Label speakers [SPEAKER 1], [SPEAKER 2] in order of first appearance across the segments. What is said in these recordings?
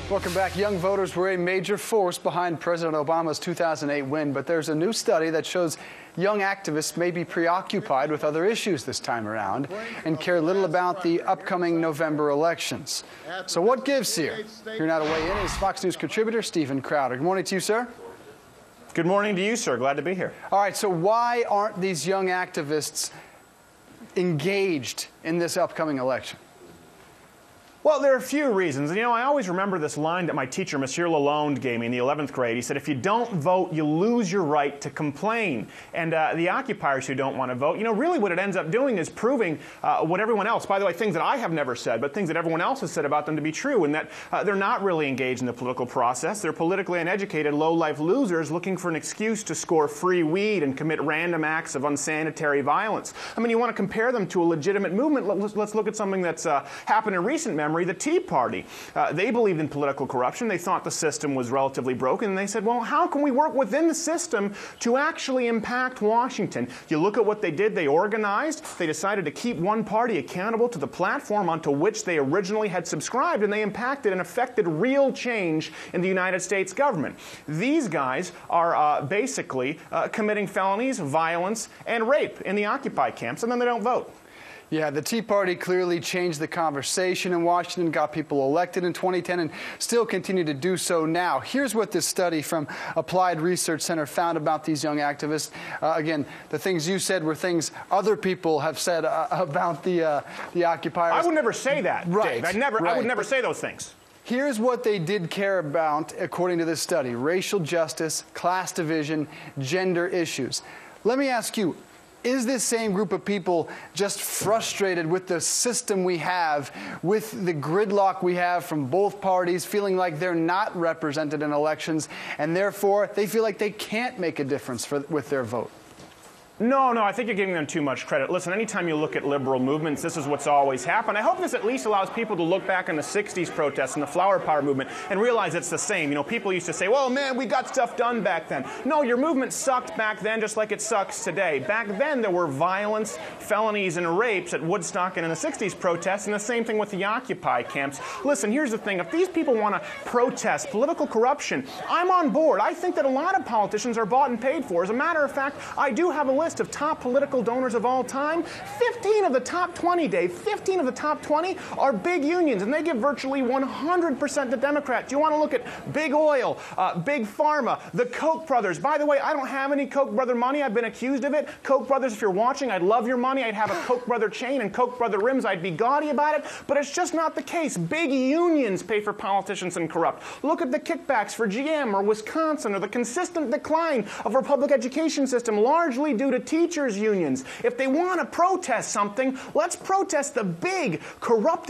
[SPEAKER 1] Welcome back. Young voters were a major force behind President Obama's 2008 win, but there's a new study that shows young activists may be preoccupied with other issues this time around and care little about the upcoming November elections. So what gives here? Here now to weigh in is Fox News contributor Stephen Crowder. Good morning to you, sir.
[SPEAKER 2] Good morning to you, sir. Glad to be here.
[SPEAKER 1] All right, so why aren't these young activists engaged in this upcoming election?
[SPEAKER 2] Well, there are a few reasons. And, I always remember this line that my teacher, Monsieur Lalonde, gave me in the 11th grade. He said, if you don't vote, you lose your right to complain. And the occupiers who don't want to vote, really what it ends up doing is proving what everyone else, by the way, things that I have never said, but things that everyone else has said about them to be true, and that they're not really engaged in the political process. They're politically uneducated, low-life losers looking for an excuse to score free weed and commit random acts of unsanitary violence. I mean, you want to compare them to a legitimate movement. Let's look at something that's happened in recent memory. The Tea Party. They believed in political corruption. They thought the system was relatively broken. And they said, well, how can we work within the system to actually impact Washington? You look at what they did. They organized. They decided to keep one party accountable to the platform onto which they originally had subscribed, and they impacted and affected real change in the United States government. These guys are basically committing felonies, violence, and rape in the Occupy camps, and then they don't vote.
[SPEAKER 1] Yeah, the Tea Party clearly changed the conversation in Washington, got people elected in 2010, and still continue to do so now. Here's what this study from Applied Research Center found about these young activists. Again, the things you said were things other people have said about the occupiers.
[SPEAKER 2] I would never say that,
[SPEAKER 1] right,
[SPEAKER 2] Dave. I would never say those things.
[SPEAKER 1] Here's what they did care about, according to this study: racial justice, class division, gender issues. Let me ask you, is this same group of people just frustrated with the system we have, with the gridlock we have from both parties, feeling like they're not represented in elections, and therefore they feel like they can't make a difference with their vote?
[SPEAKER 2] No, I think you're giving them too much credit. Listen, anytime you look at liberal movements, this is what's always happened. I hope this at least allows people to look back on the 60s protests and the flower power movement and realize it's the same. People used to say, well, man, we got stuff done back then. No, your movement sucked back then just like it sucks today. Back then there were violence, felonies, and rapes at Woodstock and in the 60s protests, and the same thing with the Occupy camps. Listen, here's the thing. If these people want to protest political corruption, I'm on board. I think that a lot of politicians are bought and paid for. As a matter of fact, I do have a list of top political donors of all time. 15 of the top 20, Dave, 15 of the top 20 are big unions, and they give virtually 100% to Democrats. You want to look at big oil, big pharma, the Koch brothers. By the way, I don't have any Koch brother money. I've been accused of it. Koch brothers, if you're watching, I'd love your money. I'd have a Koch brother chain and Koch brother rims. I'd be gaudy about it, but it's just not the case. Big unions pay for politicians and corrupt. Look at the kickbacks for GM or Wisconsin, or the consistent decline of our public education system, largely due to teachers unions. If they want to protest something, let's protest the big corrupt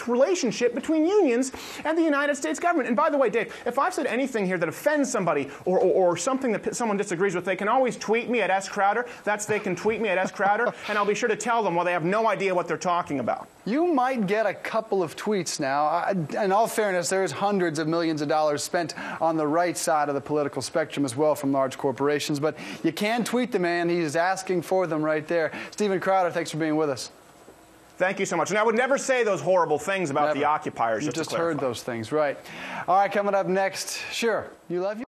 [SPEAKER 2] relationship between unions and the United States government. And by the way, Dave, if I've said anything here that offends somebody or something that someone disagrees with, they can always tweet me at @SCrowder. They can tweet me at @SCrowder, and I'll be sure to tell them, well, they have no idea what they're talking about.
[SPEAKER 1] You might get a couple of tweets now. In all fairness, there's hundreds of millions of dollars spent on the right side of the political spectrum as well from large corporations, but you can tweet the man. He's asking for them right there. Stephen Crowder, thanks for being with us.
[SPEAKER 2] Thank you so much. And I would never say those horrible things about the occupiers.
[SPEAKER 1] You just heard those things, right. All right, coming up next, sure, you love you.